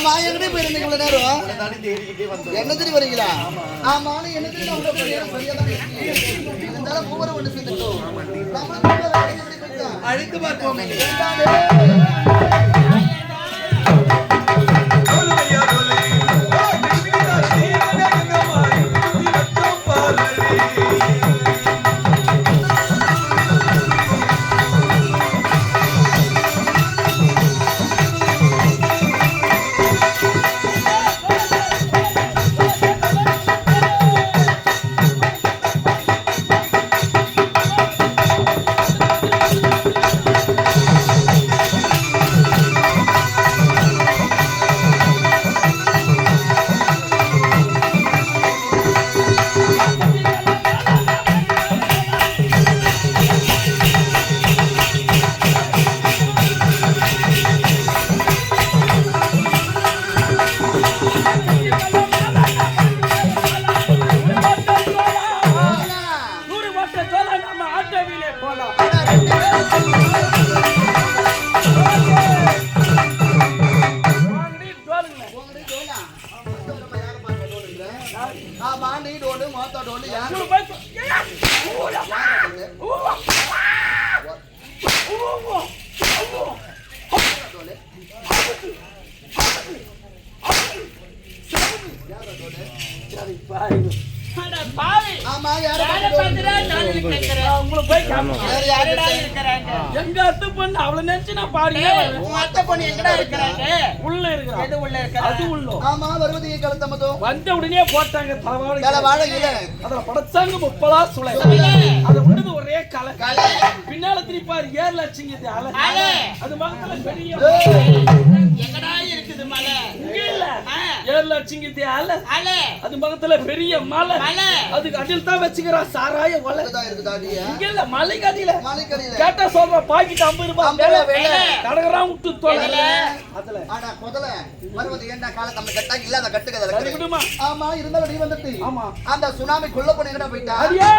ஆமா எங்கடி போயிருந்தீங்க இவ்வளவு நேரம் தானே தேடிக்கிட்டே வந்தோம். என்ன தேடி வரீங்களா ஆமா என்ன தேடி உங்க நேரம் சரியா தான் இருக்கு இருந்தாலும் மூவரை ஒன்று சேர்ந்துட்டோம் அழைத்து பார்ப்போம் வந்த உடனே போட்டாங்க அதுல படைச்சாங்க 30 சுளை அது உண்டது ஒரே கலை பின்னால திருப்பாரு 7 லட்சம் அது மகத்துல பெரிய எங்கடா இருக்குது மலை இங்க இல்ல 7 லட்சம் அது மகத்துல பெரிய மலை அதுக்கு அடியில் தான் வச்சுக்கிறா சாராய வலை இங்க இல்ல மலைக்கு அடியில கேட்டா சொல்ற பாக்கெட் 50 ரூபாய் கடகரா விட்டு தொலை அதுல ஆனா முதல்ல வருவது என்ன காலம் நம்ம கட்டா இல்ல அந்த கட்டுக்கு ஆமா இருந்தாலும் நீ வந்துட்டு ஆமா அந்த சுனாமி கொல்ல போன எங்கடா போயிட்டா அடியே